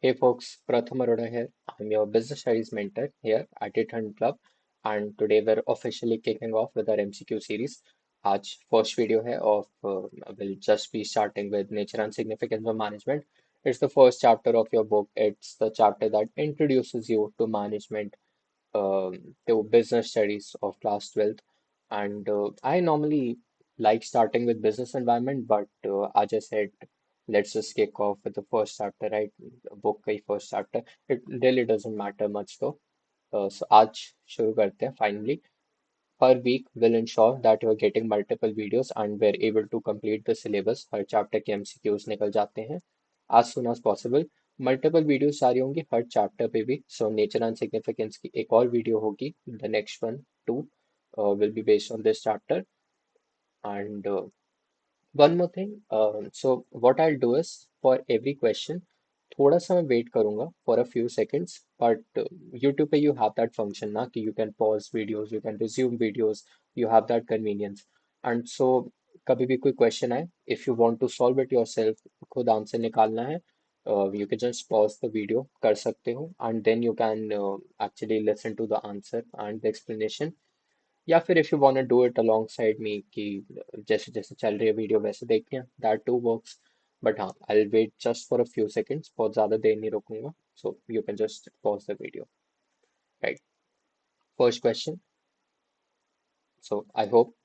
Hey folks, Pratham Arora here. I'm your business studies mentor here at 800 Club, and today we're officially kicking off with our MCQ series. आज first video है of we'll just be starting with nature and significance of management. It's the first chapter of your book. It's the chapter that introduces you to management, to business studies of class 12th. And I normally like starting with business environment, but as I said, let's just kick off with the first chapter, right? Book का ही first chapter. It really doesn't matter much though. So आज शुरू करते हैं finally. Per week will ensure that you are getting multiple videos and we're able to complete the syllabus. Her chapter के MCQs निकल जाते हैं as soon as possible. Multiple videos जारी होंगी हर चैप्टर पे भी. सो नेचर एंड सिग्निफिकेंस की एक और वीडियो होगी. The next one too will be based on this chapter. And one more thing, so what I do is for every question थोड़ा सा मैं वेट करूंगा for a few seconds. But YouTube पे you have that function ना कि you can pause videos, you can resume videos, you have that convenience. And so कभी भी कोई क्वेश्चन आए, if you want to solve it yourself, खुद answer निकालना है, you can just pause the video कर सकते हो and then you can actually listen to the answer and the explanation. या फिर if you want to do it alongside me कि जैसे जैसे चल रही है वीडियो वैसे देखते हैं, that too works. But हाँ, I'll wait just for a few seconds, बहुत ज़्यादा देर नहीं रुकूंगा. So you can just pause the video. Right. First question. So I hope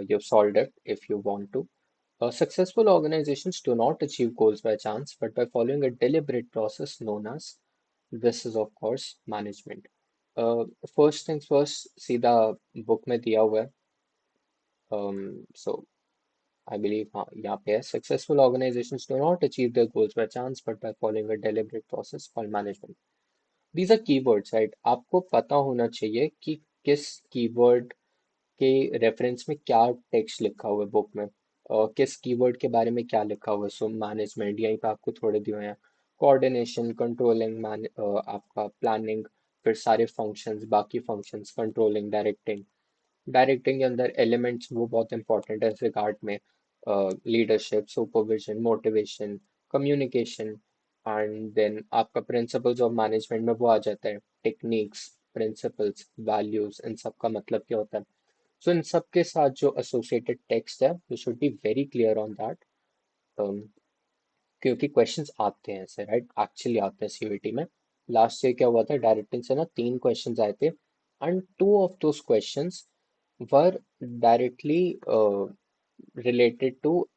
you've solved it if you want to. Successful organizations do not achieve goals by chance, but by following a deliberate process known as, this is of course management. Uh, First things first, सीधा book में दिया हुआ है. So I believe हाँ यहाँ पे है. Successful organizations do not achieve their goals by chance, but by following a deliberate process called management. These are keywords, right? आपको पता होना चाहिए कि किस कीवर्ड के रेफरेंस में क्या टेक्स्ट लिखा हुआ है बुक में, किस कीवर्ड के बारे में क्या लिखा हुआ है. सो मैनेजमेंट यहीं पे आपको थोड़े दिए हुए हैं. कोऑर्डिनेशन, कंट्रोलिंग, आपका प्लानिंग, फिर सारे फंक्शंस, बाकी फंक्शंस, कंट्रोलिंग, डायरेक्टिंग. डायरेक्टिंग के अंदर एलिमेंट्स वो बहुत इंपॉर्टेंट है इस रिगार्ड में. Leadership, supervision, motivation, communication. And then आपका प्रिंसिपल्स ऑफ मैनेजमेंट में वो आ जाता है. टेक्निक्स, प्रिंसिपल्स, वैल्यूज, इन सब का मतलब क्या होता है. सो इन सब के साथ जो एसोसिएटेड टेक्स्ट है, you should be very clear on that. क्योंकि क्वेश्चंस आते हैं ऐसे, राइट, एक्चुअली आते हैं सीयूईटी में. लास्ट ईयर क्या हुआ था, डायरेक्टिंग से ना 3 क्वेश्चंस आए थे and 2 of those questions were directly related to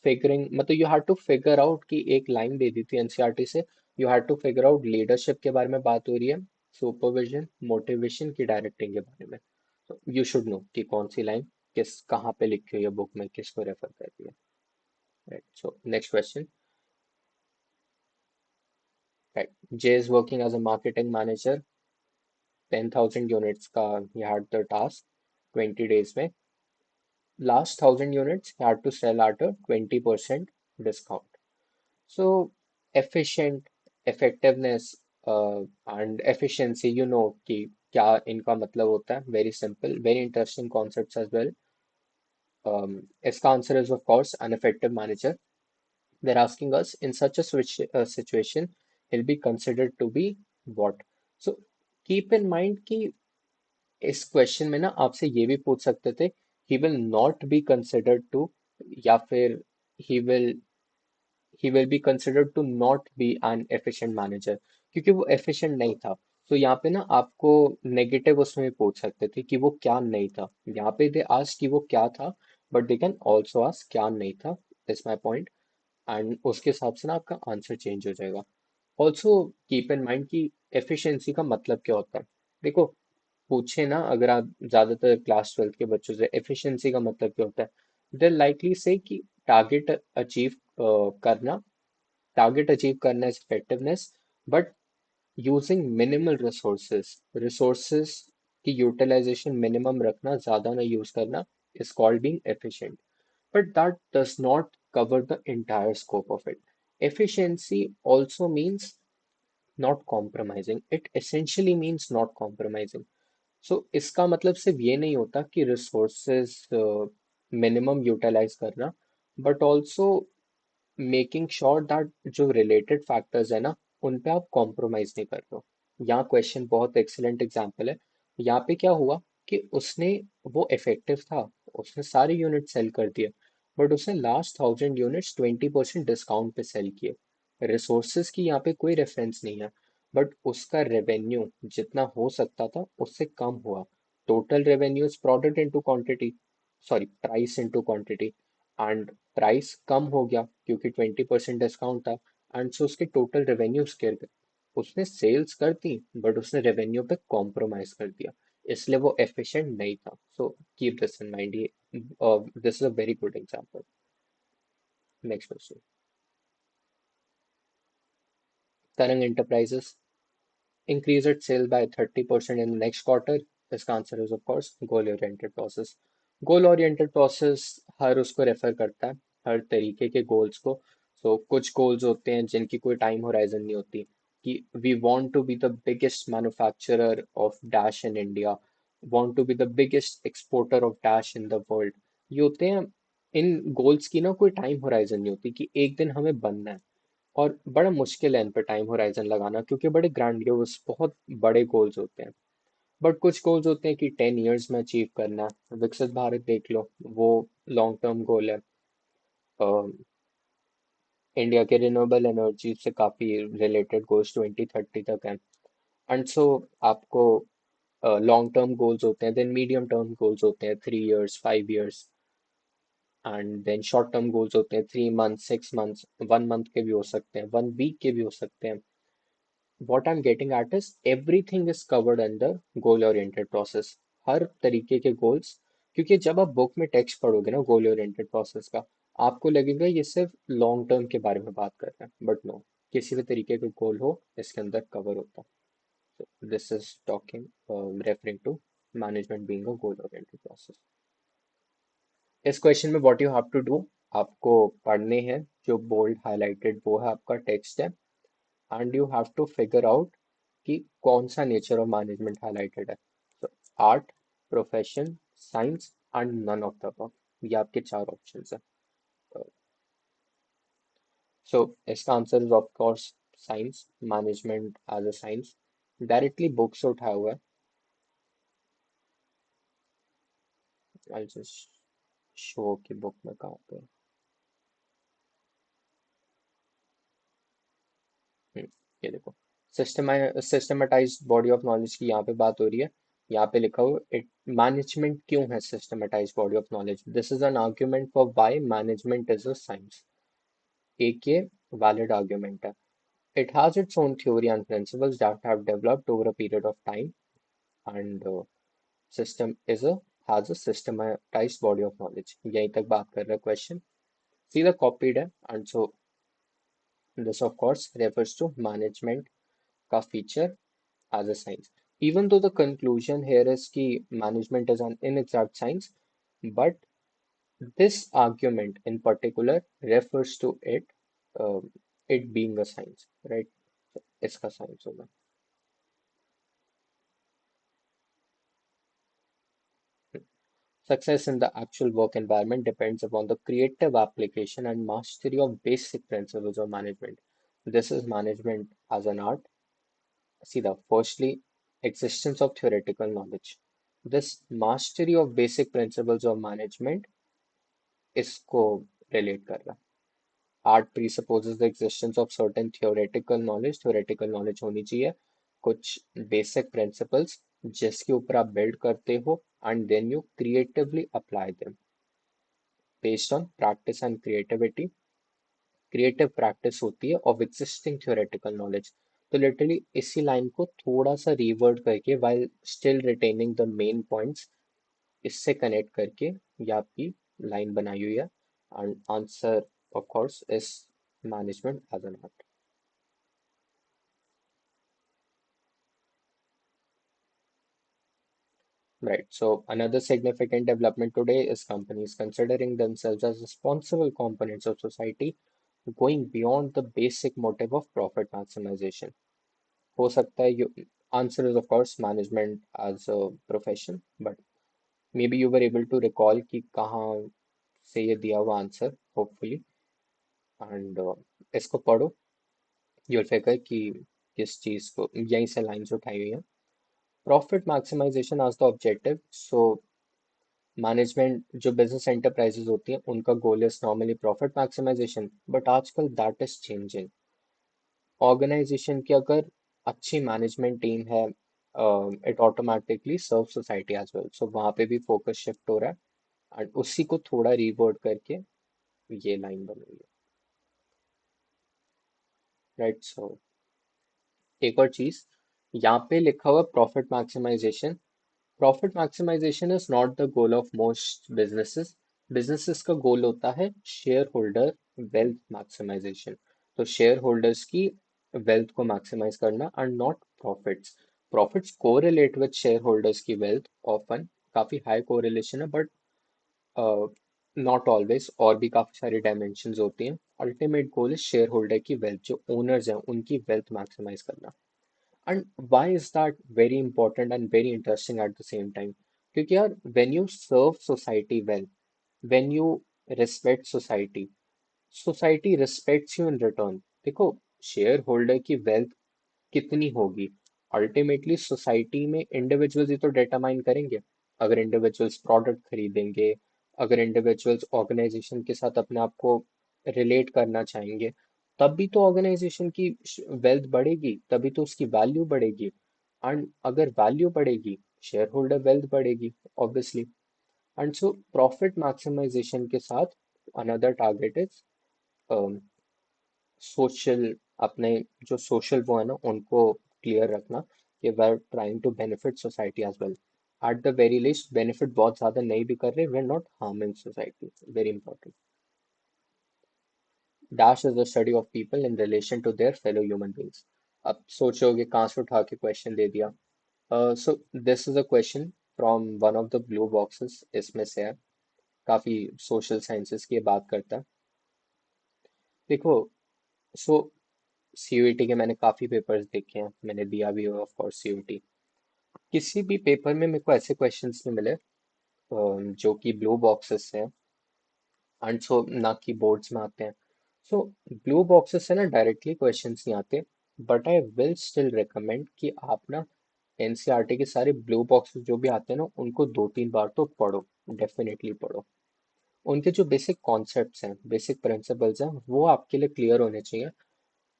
figuring. मतलब you had to figure out कि एक लाइन दे दी थी एनसीईआरटी से. You had to figure out leadership के बारे में बात हो रही है, सुपरविजन, मोटिवेशन की डायरेक्टिंग के बारे में. तो यू शुड नो कि कौन सी लाइन किस कहाँ पे लिखी हुई है बुक में, किसको रेफर कर रही है. Right. So next question. Right. J is working as a marketing manager. 10,000 units का ही हैड द टास्क 20 days में. Last 1,000 units he had to sell at a 20% discount. So efficient, effectiveness, and efficiency, you know कि क्या इनका मतलब होता है. Very simple, very interesting concepts as well. इसका answer is of course an effective manager. They're asking us in such a situation he'll be considered to be what. So keep in mind कि इस question में ना आपसे ये भी पूछ सकते थे, he will not be considered to, या फिर he will he will be considered to not be an efficient manager, क्योंकि वो एफिशिएंट नहीं था. तो यहाँ पे ना आपको नेगेटिव उसमें भी पूछ सकते थे कि वो क्या नहीं था. यहाँ पे दे आस्क कि वो क्या था, but they can also ask क्या नहीं था. Is my point. एंड उसके हिसाब से ना आपका आंसर चेंज हो जाएगा. ऑल्सो कीप इन माइंड कि एफिशिएंसी का मतलब क्या होता है. देखो, पूछे ना अगर आप ज्यादातर क्लास 12th के बच्चों से एफिशिएंसी का मतलब क्या होता है, दे लाइकली से कि टारगेट अचीव करना. टारगेट अचीव करना is effectiveness, but using minimal resources. Resources की यूटिलाइजेशन मिनिमम रखना, ज्यादा ना यूज करना, is called being efficient. But that does not cover the entire scope of it. Efficiency also means not compromising. It essentially means not compromising. So इसका मतलब सिर्फ ये नहीं होता कि रिसोर्सेज मिनिमम यूटिलाइज करना, but also making sure that जो related factors है ना, उन पे आप कॉम्प्रोमाइज नहीं कर रहे हो। यहाँ क्वेश्चन बहुत एक्सीलेंट एग्जांपल है। यहाँ पे क्या हुआ कि उसने, वो इफेक्टिव था, उसने सारे यूनिट सेल कर दिए, बट उसने लास्ट 1000 यूनिट्स 20% डिस्काउंट पे सेल किए। रिसोर्सेज की यहाँ पे कोई रेफरेंस नहीं है, बट उसका रेवेन्यू जितना हो सकता था उससे कम हुआ। Total revenue is product into quantity, sorry price into quantity, and price कम हो गया क्योंकि 20% डिस्काउंट था, एंड सो उसके टोटल रेवेन्यूज गिर गए। उसने सेल्स कर दी बट उसने रेवेन्यू पे कॉम्प्रोमाइज कर दिया, इसलिए वो एफिशिएंट नहीं था। So keep this in mind, ये this is a very good example. Next question. Tarang enterprises increase its sale by 30% in the next quarter? इसका answer is of course goal oriented process. Goal oriented process हर उसको refer करता है, हर तरीके के goals को। कुछ गोल्स होते हैं जिनकी कोई टाइम होराइजन नहीं होती, कि we want to be the biggest manufacturer of dash in India, want to be the biggest exporter of dash in the world. ये होते हैं, इन गोल्स की ना कोई टाइम होराइजन नहीं होती कि एक दिन हमें बनना है। और बड़ा मुश्किल है इन पे टाइम होराइजन लगाना, क्योंकि बड़े ग्रैंडियोस बहुत बड़े गोल्स होते हैं। बट कुछ गोल्स होते हैं कि 10 ईयर्स में अचीव करना है। विकसित भारत देख लो, वो लॉन्ग टर्म गोल है। इंडिया के रिन्यूएबल एनर्जी से काफी रिलेटेड गोल्स 2030 तक हैं। एंड सो आपको लॉन्ग टर्म गोल्स होते हैं, देन मीडियम टर्म गोल्स होते हैं 3 years, 5 years, and then short term goals होते हैं 3 मंथ, 6 मंथ्स, 1 मंथ के भी हो सकते हैं, 1 वीक के भी हो सकते हैं। What I'm getting at is everything is covered under goal oriented process, हर तरीके के गोल्स। क्योंकि जब आप बुक में टेक्स्ट पढ़ोगे ना गोल ओरिएंटेड प्रोसेस का, आपको लगेगा ये सिर्फ लॉन्ग टर्म के बारे में बात कर रहे हैं, बट नो, किसी भी तरीके का गोल हो इसके अंदर कवर होता है। This is talking, referring to management being a goal oriented process. इस क्वेश्चन में what you have to do, आपको पढ़ने हैं, जो बोल्ड हाईलाइटेड वो है आपका टेक्स्ट है, and you have to figure out कि कौन सा नेचर ऑफ मैनेजमेंट हाईलाइटेड है। तो art, profession, science and none of the above, ये आपके चार ऑप्शंस हैं। सो इसका answer is of course science, management as a science. Directly book से उठाया हुआ है। आई जस्ट शो की बुक में कहाँ पे ये देखो, सिस्टमेटाइज्ड बॉडी ऑफ नॉलेज की यहाँ पे बात हो रही है। यहाँ पे लिखा हुआ इट, मैनेजमेंट क्यों है systematised body of knowledge, this is an argument for why management is a science. एक ये वैलिड आर्ग्यूमेंट है। It has its own theory and principles that have developed over a period of time, and system is a has a systematised body of knowledge. यहीं तक बात कर रहा है question, सीधा कॉपीड है। And so this of course refers to management का feature as a science. Even though the conclusion here is कि management is an inexact science, but this argument in particular refers to it, uh, it being a science, right? इसका science होगा। Success in the actual work environment depends upon the creative application and mastery of basic principles of management. This is management as an art. See the firstly, existence of theoretical knowledge. This mastery of basic principles of management इसको relate कर रहा है। Art presupposes the existence of certain theoretical knowledge, theoretical knowledge होनी चाहिए, कुछ basic principles जिसके ऊपर आप बिल्ड करते हो, and then you creatively apply them based on practice and creativity. Creative practice होती है ऑफ एग्जिस्टिंग थियोरेटिकल नॉलेज। तो लिटरली इसी लाइन को थोड़ा सा रिवर्ट करके while still retaining the main points, इससे कनेक्ट करके ये आपकी लाइन बनाई हुई है। And answer of course is management as an art. Right. So another significant development today is companies considering themselves as responsible components of society, going beyond the basic motive of profit maximization. हो सकता है you, answer is of course management as a profession, but maybe you were able to recall कि कहाँ से ये दिया हुआ answer, hopefully, and इसको पढ़ो, यूल फिगर कि किस चीज को यहीं से लाइंस उठाई हुई हैं। Profit maximisation as the objective. So management जो बिजनेस एंटरप्राइजेज होती हैं उनका goal is normally profit maximisation, but आजकल दैट इज चेंजिंग। ऑर्गेनाइजेशन की अगर अच्छी मैनेजमेंट टीम है, it automatically serve society as well. So वहाँ पे भी फोकस शिफ्ट हो रहा है एंड उसी को थोड़ा रीवर्ड करके ये लाइन बनी हुई है, राइट। सो एक और चीज यहाँ पे लिखा हुआ profit maximisation. Profit maximisation is not the goal of most businesses. Businesses का गोल होता है शेयर होल्डर वेल्थ मैक्सिमाइजेशन। तो शेयर होल्डर्स की वेल्थ को मैक्सिमाइज करना and not profits. Profits correlate with share holders की वेल्थ ऑफन, काफी high correlation है, बट नॉट ऑलवेज, और भी काफी सारी डायमेंशंस होती हैं। Ultimate goal is share holder की वेल्थ, जो ओनर्स हैं उनकी वेल्थ मैक्सिमाइज करना। And why is that very important and very interesting at the same time? क्योंकि यार when you serve society well, when you respect society, society respects you in return। देखो, share holder की wealth कितनी होगी, ultimately society में individuals ही तो determine करेंगे। अगर इंडिविजुअल्स प्रोडक्ट खरीदेंगे, अगर इंडिविजुअल्स ऑर्गेनाइजेशन के साथ अपने आप को रिलेट करना चाहेंगे, तब भी तो ऑर्गेनाइजेशन की वेल्थ बढ़ेगी, तभी तो उसकी वैल्यू बढ़ेगी। एंड अगर वैल्यू बढ़ेगी, शेयर होल्डर वेल्थ बढ़ेगी, obviously. And so profit maximisation के साथ अनदर टारगेट इज सोशल, अपने जो सोशल वो है ना उनको क्लियर रखना कि we are trying to benefit society as well. At the very least benefit बहुत ज्यादा नहीं भी कर रहे, we are not harming society, very important. Dash is the study of people in relation to their fellow human beings. अब सोचोगे कहाँ से उठा के क्वेश्चन दे दिया। So this is a question from one of the blue boxes, इसमें से है, काफी सोशल साइंसेस की ये बात करता है। देखो, सो सीयूईटी के मैंने काफी पेपर्स देखे हैं, मैंने दिया भी है ऑफ कोर्स सीयूईटी। किसी भी पेपर में मेरे को ऐसे क्वेश्चंस नहीं मिले जो कि ब्लू बॉक्सेस हैं एंड सो ना कि बोर्ड्स में आते हैं। सो ब्लू बॉक्सेस से ना डायरेक्टली क्वेश्चंस नहीं आते, but I will still recommend कि आप ना एनसीईआरटी के सारे ब्लू बॉक्सेस जो भी आते हैं ना उनको 2-3 बार तो पढ़ो, डेफिनेटली पढ़ो। उनके जो बेसिक कॉन्सेप्ट्स हैं, बेसिक प्रिंसिपल्स हैं, वो आपके लिए क्लियर होने चाहिए।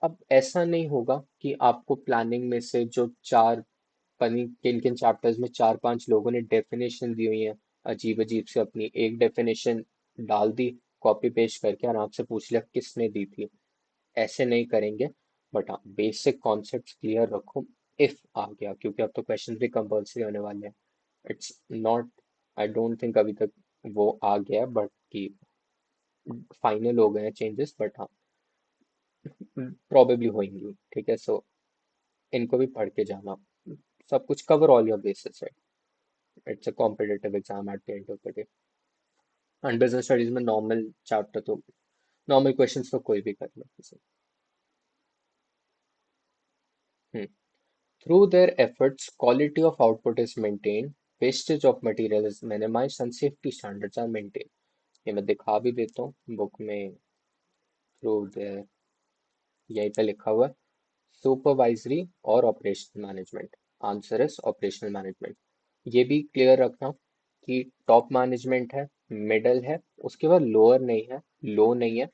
अब ऐसा नहीं होगा कि आपको प्लानिंग में से जो चार पनी किन किन चैप्टर्स में 4-5 लोगों ने डेफिनेशन दी हुई है अजीब अजीब से, अपनी एक डेफिनेशन डाल दी, कॉपी पेस्ट करके आराम से पूछ लिया किसने दी थी। ऐसे नहीं करेंगे। बट हाँ, बेसिक कॉन्सेप्ट्स क्लियर रखो। इफ आ गया, क्योंकि अब तो क्वेश्चन भी कंपल्सरी होने वाले हैं। It's not, I don't think अभी तक वो आ गया, बट कि फाइनल हो गए हैं चेंजेस, बट हाँ प्रोबेबली होंगी, ठीक है। सो इनको भी पढ़ के जाना, सब कुछ cover all your basis, it's a competitive exam at the end of the day. And business studies में नॉर्मल चैप्टर तो, नॉर्मल क्वेश्चंस तो कोई भी कर लो किसी। Through their efforts quality of output is maintained, wastage of material is minimised and safety standards are maintained. ये मैं दिखा भी देता हूँ बुक में, थ्रू देयर यहीं पे लिखा हुआ है। सुपरवाइजरी और operational management, answer is operational management. ये भी क्लियर रखना कि टॉप मैनेजमेंट है, मिडल है, उसके बाद लोअर नहीं है, लो नहीं है।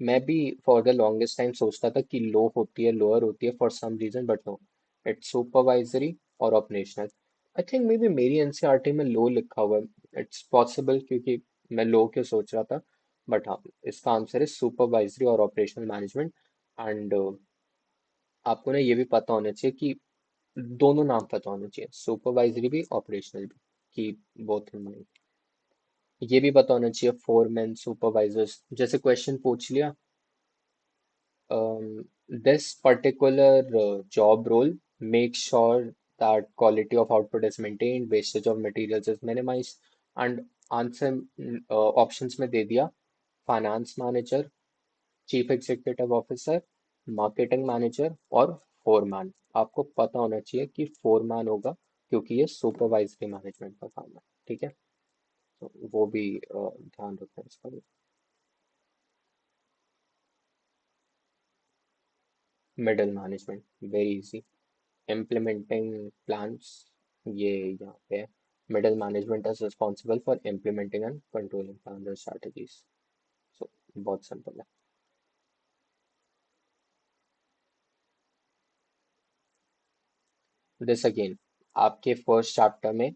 मैं भी फॉर द लॉन्गेस्ट टाइम सोचता था कि लो होती है, लोअर होती है for some reason, but no, it's supervisory और operational. I think maybe मेरी एनसीईआरटी में लो लिखा हुआ है, इट्स पॉसिबल, क्योंकि मैं लो क्यों सोच रहा था। बट हाँ, इसका आंसर है सुपरवाइजरी और ऑपरेशनल मैनेजमेंट। एंड आपको ना ये भी पता होना चाहिए कि दोनों नाम पता होने चाहिए, सुपरवाइजरी भी ऑपरेशनल भी, कि बोथ इन माइंड। ये भी पता होना चाहिए फोरमैन सुपरवाइजर्स, जैसे क्वेश्चन पूछ लिया, this particular job role makes sure that quality of output is maintained, wastage of materials is minimized, and answer options में दे दिया, finance manager, chief executive officer, marketing manager और फोरमैन। आपको पता होना चाहिए कि फोरमैन होगा, क्योंकि ये सुपरवाइजरी मैनेजमेंट का काम है, ठीक है। तो वो भी ध्यान रखना इसका भी। Middle management, very easy. Implementing plans, ये यहाँ पे है। Middle management is responsible for implementing and controlling plan और स्ट्रेटजीज। सो बहुत सिंपल है। दिस अगेन, आपके फर्स्ट चैप्टर में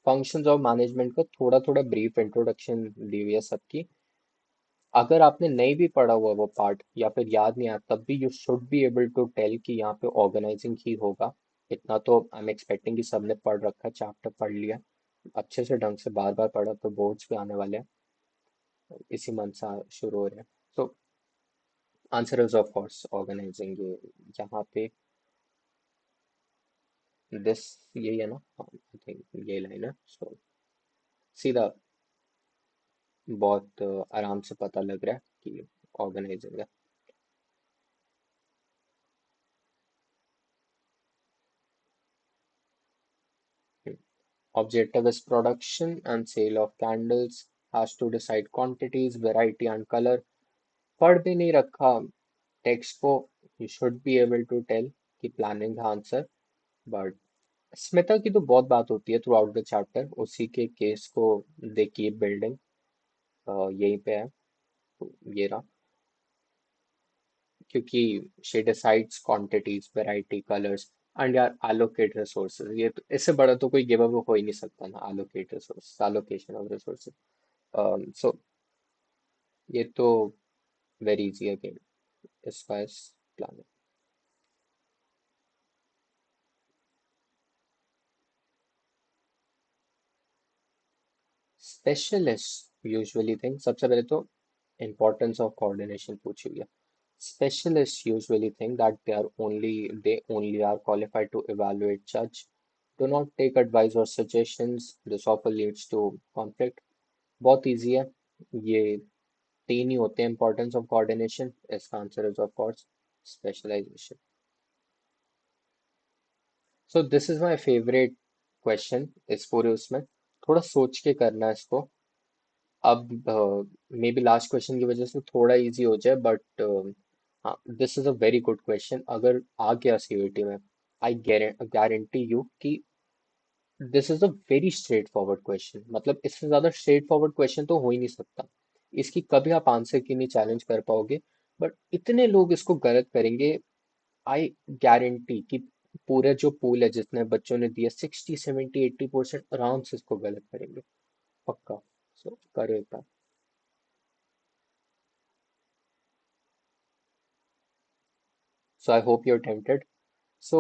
फंक्शंस ऑफ मैनेजमेंट का थोड़ा थोड़ा ब्रीफ इंट्रोडक्शन दी हुई है सबकी। अगर आपने नहीं भी पढ़ा हुआ वो पार्ट या फिर याद नहीं आया, तब भी you should be able to tell कि यहाँ पे ऑर्गेनाइजिंग ही होगा। इतना तो आई एम एक्सपेक्टिंग कि सबने पढ़ रखा है, चैप्टर पढ़ लिया अच्छे से ढंग से, बार बार पढ़ा, तो बोर्ड्स पे आने वाले हैं, इसी मंथ से शुरू हो रहे हैं। So answer is of course organising. ये यहाँ पे दिस, यही है ना, आई थिंक ये लाइन है। सो सीधा बहुत आराम से पता लग रहा है कि ऑर्गेनाइजिंग है। Objective is production and sale of candles, has to decide quantities, variety and color। पढ़ भी नहीं रखा टेक्स्ट को, you should be able to tell कि प्लानिंग का आंसर। बट स्मिता की तो बहुत बात होती है थ्रू आउट द चैप्टर, उसी के केस को दे कीप बिल्डिंग, यहीं पे है। तो ये रहा, क्योंकि she decides quantities, variety, colors and यार allocate resources, ये तो इससे बड़ा तो कोई गिव अप हो ही नहीं सकता ना, allocate resources, allocation of resources। सो ये तो वेरी इजी अगेन, इसका इस प्लान। स्पेशलिस्ट यूजुअली थिंक, सबसे पहले तो importance of coordination पूछी हुई है। Specialists usually think that they only are qualified to evaluate, judge, do not take advice or suggestions, this often leads to conflict। बहुत easy है ये, तीन ही होते हैं importance of coordination, इसका answer is of course specialisation. So this is my favourite question इस पूरे उसमें, थोड़ा सोच के करना है इसको। अब मे बी लास्ट क्वेश्चन की वजह से थोड़ा इजी हो जाए, बट हाँ, this is a very good question. अगर आ गया सीयूईटी में, आई गारंटी यू कि this is a very straight forward question, मतलब इससे ज्यादा स्ट्रेट फॉरवर्ड क्वेश्चन तो हो ही नहीं सकता। इसकी कभी आप आंसर की नहीं चैलेंज कर पाओगे, बट इतने लोग इसको गलत करेंगे। आई गारंटी कि पूरा जो पूल है जितने बच्चों ने दिया, 60 70 80% आराम से इसको गलत करेंगे, पक्का। सो करो एक बार। So I hope you're tempted. So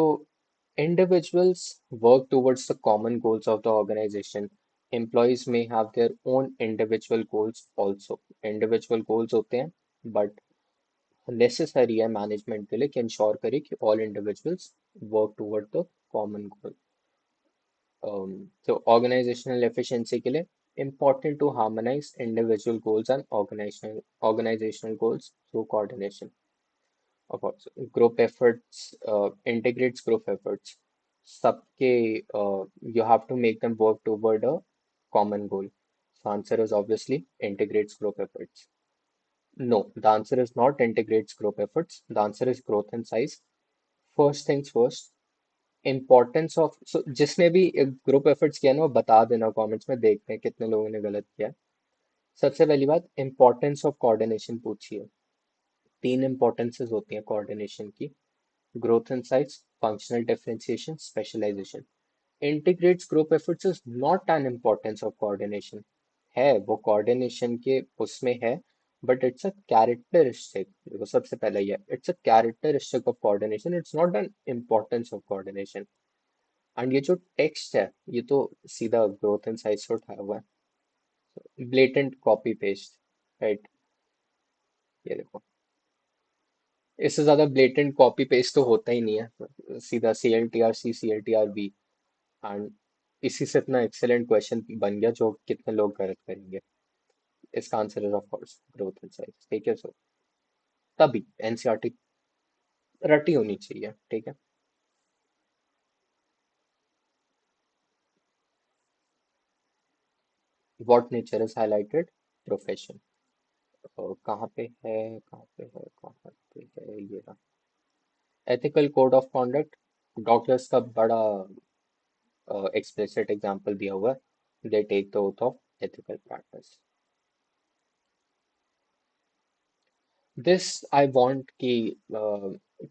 individuals work towards the common goals of the organization. Employees may have their own individual goals also. Individual goals होते हैं, but necessary है management के लिए कि ensure करे कि all individuals work toward the common goal। So organizational efficiency के लिए important to harmonize individual goals and organizational goals through coordination। Of course, group efforts integrates group efforts। सबके you have to make them work toward a common goal। So answer is obviously integrates group efforts। No, the answer is not integrates group efforts. The answer is growth and size। First things first, importance of, so जिसने भी group efforts किया ना वो बता देना comments में, देखते हैं कितने लोगों ने गलत किया है। सबसे पहली बात, इंपॉर्टेंस ऑफ कोऑर्डिनेशन पूछी है। तीन इंपॉर्टेंसेस होती हैं कोऑर्डिनेशन की: growth insights, functional differentiation, specialization। Integrates group efforts is not an importance of coordination। है, वो coordination के उसमें है, but it's a characteristic। देखो सबसे पहले ये, it's a characteristic of coordination, it's not an importance of coordination। And ये जो टेक्स्ट है, ये तो सीधा ग्रोथ insights से उठाया हुआ है, blatant copy paste, राइट। ये देखो, इससे ज्यादा ब्लेटेंट कॉपी पेस्ट तो होता ही नहीं है, सीधा CLTR C CLTR V। And इसी से इतना एक्सेलेंट क्वेश्चन बन गया जो कितने लोग गलत करेंगे। इसका answer is of course growth insights, ठीक है। सो तभी एनसीईआरटी रटी होनी चाहिए, ठीक है। What nature is highlighted, profession. कहाँ पे है, कहाँ पे है, कहाँ पे है, ये रहा। Ethical code of conduct, doctors का बड़ा एक्सप्लिसिट एग्जांपल दिया हुआ है, they take the oath of ethical practice. This I want कि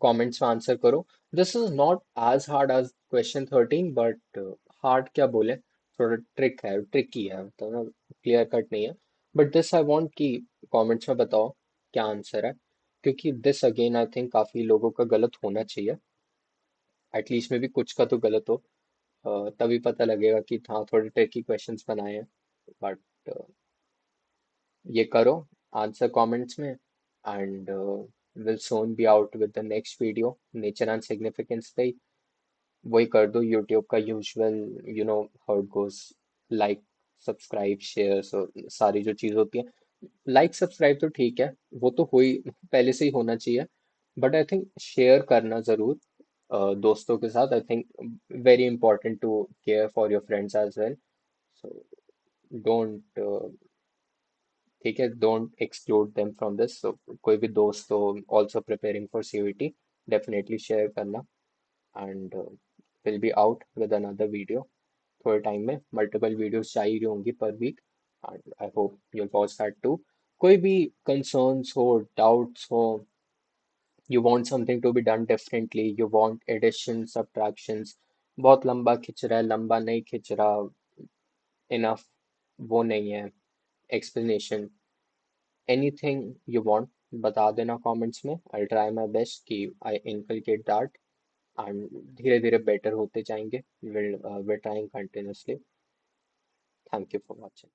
कमेंट्स में आंसर करो। This is not as hard as question 13, but hard क्या बोले, थोड़ा ट्रिक है, ट्रिकी है, तो ना क्लियर कट नहीं है। बट दिस आई वांट कि कमेंट्स में बताओ क्या आंसर है, क्योंकि दिस अगेन आई थिंक काफी लोगों का गलत होना चाहिए, एटलीस्ट में भी कुछ का तो गलत हो, तभी पता लगेगा कि हाँ थोड़े ट्रिकी क्वेश्चंस बनाए हैं। बट ये करो, आंसर कमेंट्स में, and will soon be out with the next video nature and significance पे। वही कर दो यूट्यूब का usual, you know how it goes, like subscribe shares और सारी जो चीज़ होती है। लाइक सब्सक्राइब तो ठीक है, वो तो हुई, पहले से ही होना चाहिए, बट आई थिंक शेयर करना ज़रूर दोस्तों के साथ। I think very important to care for your friends as well, so don't, ठीक है, don't exclude them from this. So कोई भी दोस्त हो also preparing for CUET, definitely share करना, and will be out with another video थोड़े time में। Multiple videos चाहिए होंगी per week, and I hope you'll watch that too. कोई भी कंसर्न्स हो, डाउट्स हो, you want something to be done differently, you want addition subtractions, बहुत लंबा खिंच रहा है, लंबा नहीं खिंच रहा, इनफ वो नहीं है एक्सप्लेनेशन, एनीथिंग यू वांट, बता देना कमेंट्स में। आई ट्राई माय बेस्ट कि आई इनकलकेट दैट, एंड धीरे धीरे बेटर होते जाएंगे, will trying continuously. Thank you for watching.